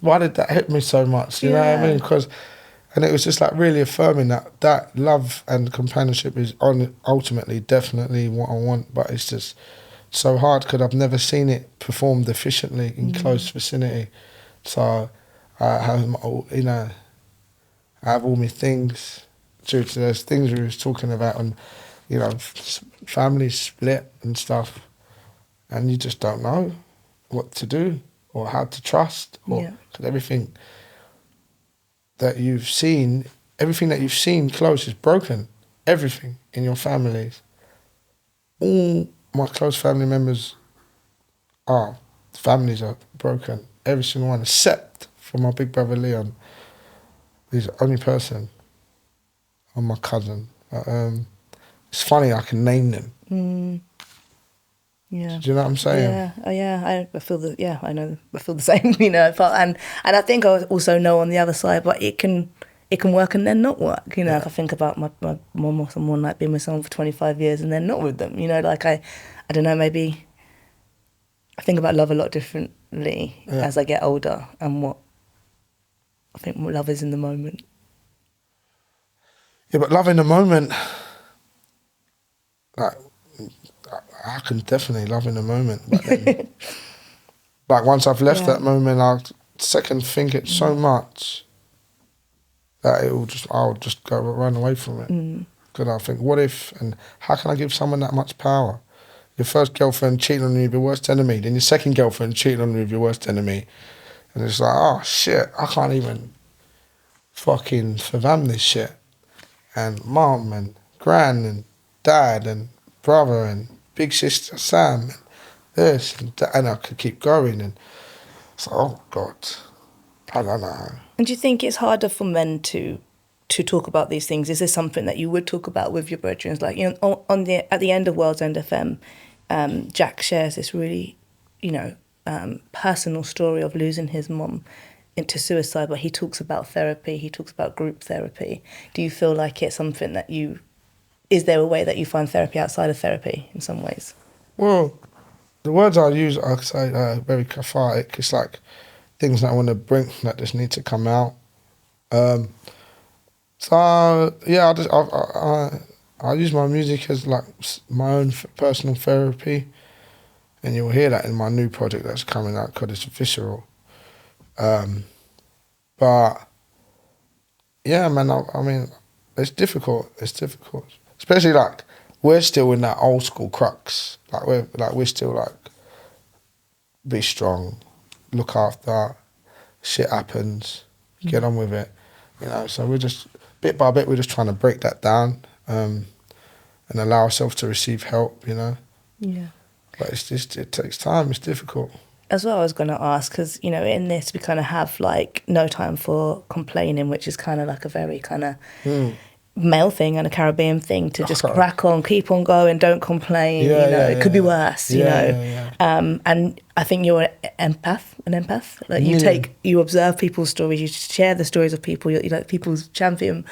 why did that hit me so much? You know what I mean? And it was just like really affirming that love and companionship is ultimately definitely what I want, but it's just so hard because I've never seen it performed efficiently in close vicinity. So I have, I have all my things due to those things we was talking about, and families split and stuff, and you just don't know what to do or how to trust, or cause everything that you've seen close is broken. Everything in your families. All my close family members families are broken. Every single one, except for my big brother Leon. He's the only person, and my cousin. It's funny, I can name them. Yeah. Do you know what I'm saying? Yeah. I feel the I feel the same. And I think I also know on the other side, but it can it can work and then not work. You know, if I think about my mum or someone, like being with someone for 25 years and then not with them, you know, like I don't know, maybe I think about love a lot differently as I get older, and what I think love is in the moment. Yeah, but love in the moment, like, I can definitely love in the moment, but then, like, once I've left that moment, I'll second think it so much that I'll just go run away from it. Because I think, what if, and how can I give someone that much power? Your first girlfriend cheating on you with your worst enemy, then your second girlfriend cheating on you with your worst enemy, and it's like, oh shit, I can't even fucking fathom this shit. And mom and gran and dad and brother and big sister Sam and this and that, and I could keep going, and it's like, oh God, I don't know. And do you think it's harder for men to talk about these things? Is this something that you would talk about with your brethren? Like, you know, at the end of World's End FM, Jack shares this really, you know, personal story of losing his mum into suicide, where he talks about therapy, he talks about group therapy. Do you feel like it's something that is there a way that you find therapy outside of therapy in some ways? Well, the words I use are very cathartic. It's like things that I want to bring that just need to come out. So yeah, I use my music as like my own personal therapy, and you'll hear that in my new project that's coming out because it's visceral. But yeah, man, I mean, it's difficult. It's difficult, especially like we're still in that old school crux. We're still like, be strong, look after, shit happens, get on with it, you know. So we're just bit by bit, we're just trying to break that down, and allow ourselves to receive help, you know. Yeah. But it takes time. It's difficult. As well, I was going to ask, because, you know, in this we kind of have like no time for complaining, which is kind of like a very kind of male thing and a Caribbean thing, to just crack on, keep on going, don't complain. It could be worse. You know. And I think you're an empath. Like you observe people's stories, you share the stories of people. You're like people's champion,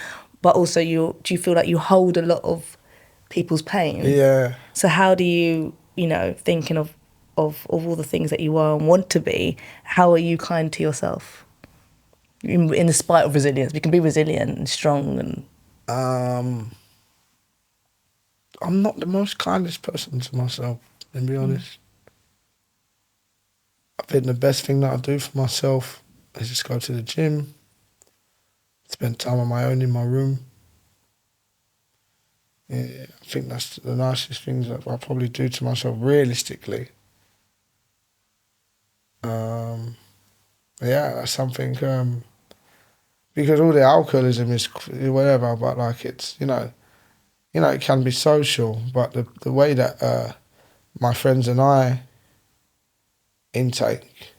but also do you feel like you hold a lot of people's pain? Yeah. So how do you, you know, thinking of all the things that you are and want to be, how are you kind to yourself in the spite of resilience? We can be resilient and strong. And I'm not the most kindest person to myself, to be honest. I think the best thing that I do for myself is just go to the gym, spend time on my own in my room. Yeah, I think that's the nicest things that I probably do to myself realistically. Yeah, that's something, because all the alcoholism is whatever, but like it's, you know, it can be social, but the way that my friends and I intake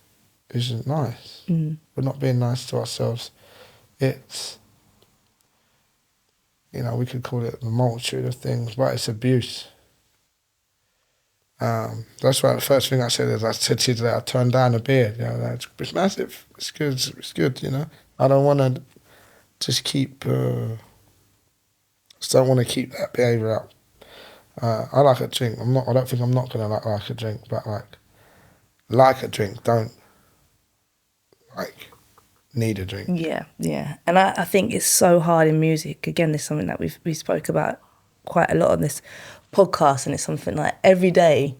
isn't nice. We're not being nice to ourselves. It's, you know, we could call it a multitude of things, but it's abuse. That's why the first thing I said is, I said to you today, I turned down a beer. You know, it's massive. It's good, you know. I don't want to just keep, just don't want to keep that behaviour up. I like a drink. I don't think I'm not going to like a drink, but like a drink, don't need a drink. Yeah. And I think it's so hard in music. Again, this is something that we spoke about quite a lot on this podcast, and it's something like every day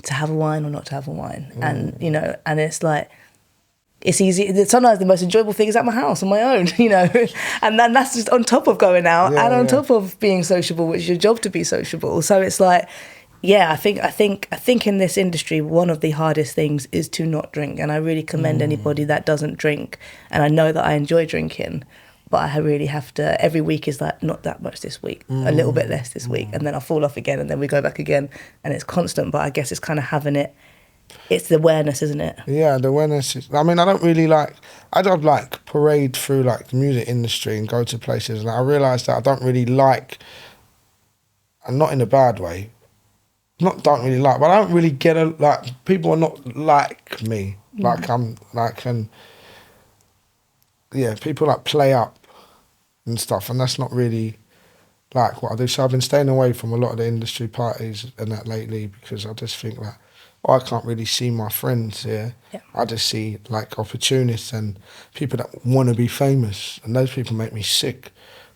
to have a wine or not to have a wine. And, you know, and it's like, it's easy. Sometimes the most enjoyable thing is at my house on my own, you know, and then that's just on top of going out and on top of being sociable, which is your job to be sociable. So it's like, yeah, I think in this industry, one of the hardest things is to not drink. And I really commend anybody that doesn't drink. And I know that I enjoy drinking, but I really have to, every week is like, not that much this week, a little bit less this week. And then I fall off again, and then we go back again, and it's constant. But I guess it's kind of having it, it's the awareness, isn't it? Yeah, the awareness is, I mean, I don't parade through like the music industry and go to places, and I realised that I don't really like, and not in a bad way, but I don't really get people are not like me. Like I'm like, and people like play up and stuff, and that's not really like what I do. So I've been staying away from a lot of the industry parties and that lately, because I just think that I can't really see my friends here. Yeah. I just see like opportunists and people that want to be famous, and those people make me sick.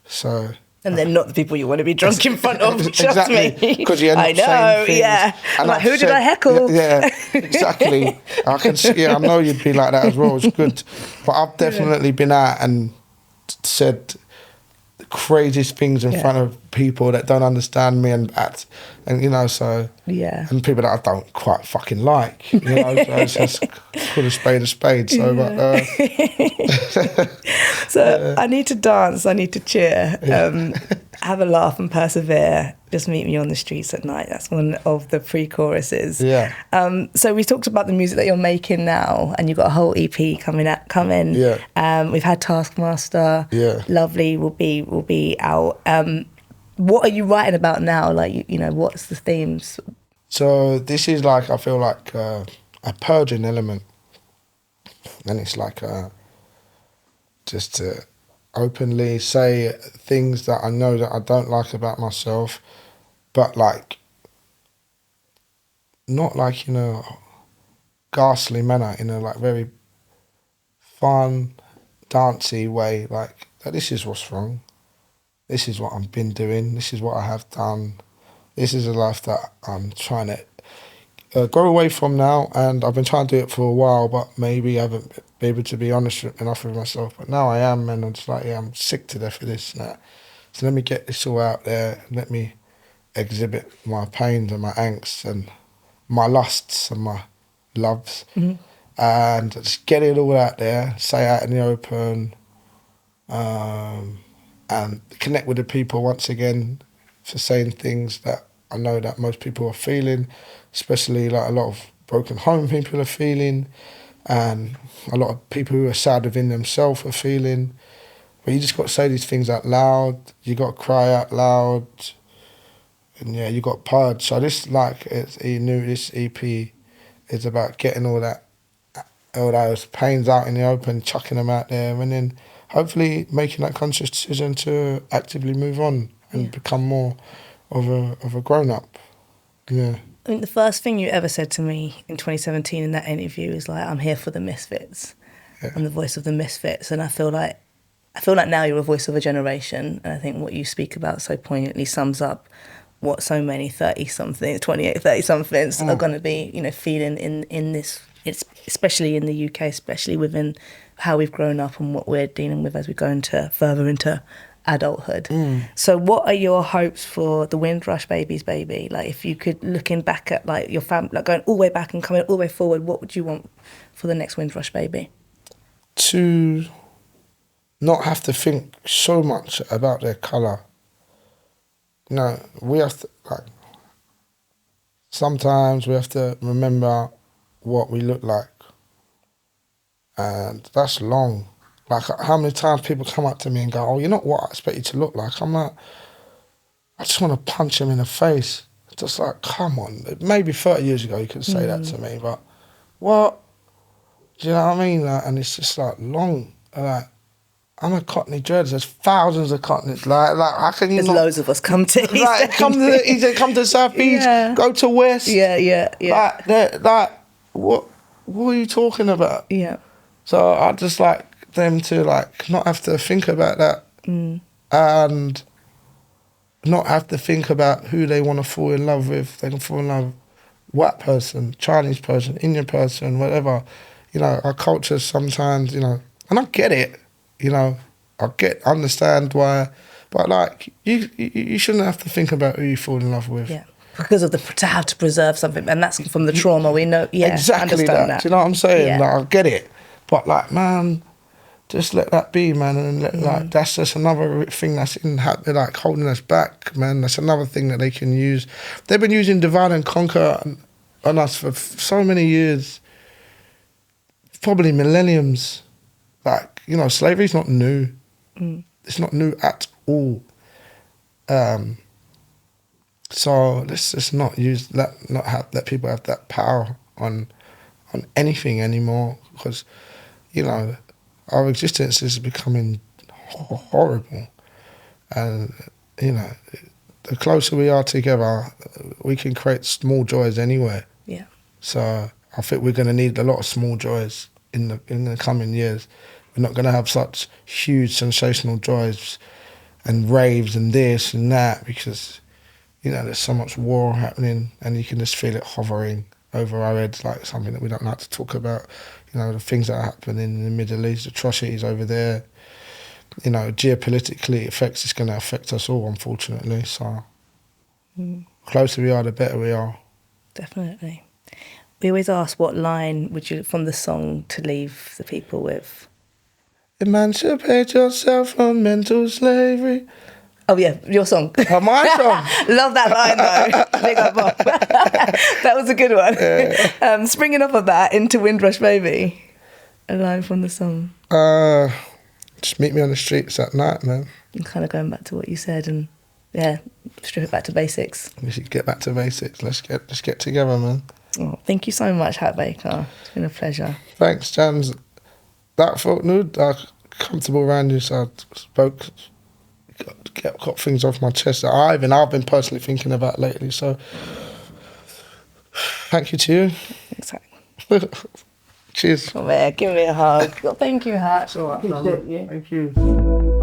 So. And they're not the people you want to be drunk in front of, trust exactly, me. Because you end up saying things. Yeah. I'm like, who did I heckle? Yeah, exactly. I can see, I know you'd be like that as well. It's good. But I've definitely been out and said the craziest things in front of people that don't understand me and so... Yeah. And people that I don't quite fucking like, so it's just call a spade a spade. So, So I need to dance, I need to cheer, have a laugh and persevere. Just meet me on the streets at night. That's one of the pre-choruses. Yeah. So we talked about the music that you're making now, and you've got a whole EP coming. Yeah. We've had Taskmaster. Yeah. Lovely will be out. What are you writing about now? Like, what's the themes? So this is like, I feel like a purging element, and it's like just to openly say things that I know that I don't like about myself, but like not like in a ghastly manner, in a like very fun, dancey way. Like, this is what's wrong. This is what I've been doing. This is what I have done. This is a life that I'm trying to grow away from now, and I've been trying to do it for a while, but maybe I haven't been able to be honest enough with myself. But now I am, and I'm just like, I'm sick to death of this and that. So let me get this all out there, and let me exhibit my pains and my angst and my lusts and my loves, and just get it all out there, say out in the open, and connect with the people once again for saying things that I know that most people are feeling, especially like a lot of broken home people are feeling, and a lot of people who are sad within themselves are feeling. But you just got to say these things out loud. You got to cry out loud, and you got to purge. So this this EP is about getting all those pains out in the open, chucking them out there, and then hopefully making that conscious decision to actively move on and become more of a grown-up. Yeah. I think the first thing you ever said to me in 2017 in that interview is like, I'm here for the misfits. Yeah. I'm the voice of the misfits. And I feel like now you're a voice of a generation. And I think what you speak about so poignantly sums up what so many 30-somethings, 28, 30-somethings are going to be, feeling in this, especially in the UK, especially within how we've grown up and what we're dealing with as we go further into adulthood. So what are your hopes for the Windrush Baby's baby? Like, if you could, looking back at like your family, like going all the way back and coming all the way forward, what would you want for the next Windrush Baby? To not have to think so much about their colour. We have to, sometimes we have to remember what we look like. And that's long. Like, how many times people come up to me and go, oh, you're not what I expect you to look like. I'm like, I just want to punch him in the face. Just like, come on. Maybe 30 years ago you could say that to me, but what? Do you know what I mean? Like, and it's just like long. Like, I'm a Cockney Dreads. There's thousands of Cockneys. Like, how can you There's not? Loads of us come to East come to South East, go to West. Yeah. What are you talking about? Yeah. So I just like them to not have to think about that, and not have to think about who they want to fall in love with. They can fall in love with white person, Chinese person, Indian person, whatever. Our culture sometimes, and I get it. Understand why, but you shouldn't have to think about who you fall in love with. Yeah. Because of to have to preserve something, and that's from the trauma we know. Yeah, exactly that. Do you know what I'm saying? Yeah. I get it. But man, just let that be, man, and that's just another thing that's holding us back, man. That's another thing that they can use. They've been using divide and conquer on us for so many years, probably millenniums. Slavery's not new. It's not new at all. So let's just not let people have that power on anything anymore, because, our existence is becoming horrible. And, you know, the closer we are together, we can create small joys anywhere. Yeah. So I think we're going to need a lot of small joys in the coming years. We're not going to have such huge sensational joys and raves and this and that because, you know, there's so much war happening and you can just feel it hovering over our heads like something that we don't like to talk about. You know, the things that are happening in the Middle East, the atrocities over there. You know, geopolitically, it's going to affect us all, unfortunately. So, closer we are, the better we are. Definitely. We always ask, what line would you, from the song, to leave the people with? Emancipate yourself from mental slavery. Oh yeah, your song. Oh, my song. Love that line though. Big up, Bob. That was a good one. Yeah. Springing off of that into Windrush Baby, a line from the song. Just meet me on the streets at night, man. And kind of going back to what you said, and yeah, strip it back to basics. We should get back to basics. Let's get together, man. Oh, thank you so much, Hak Baker. It's been a pleasure. Thanks, Jamz. That felt good. Comfortable around you, so I spoke, got things off my chest that I've been personally thinking about lately. So, thank you to you. Exactly. Cheers. Oh man, give me a hug. Thank you, Hak. It's all right, Appreciate you. Thank you.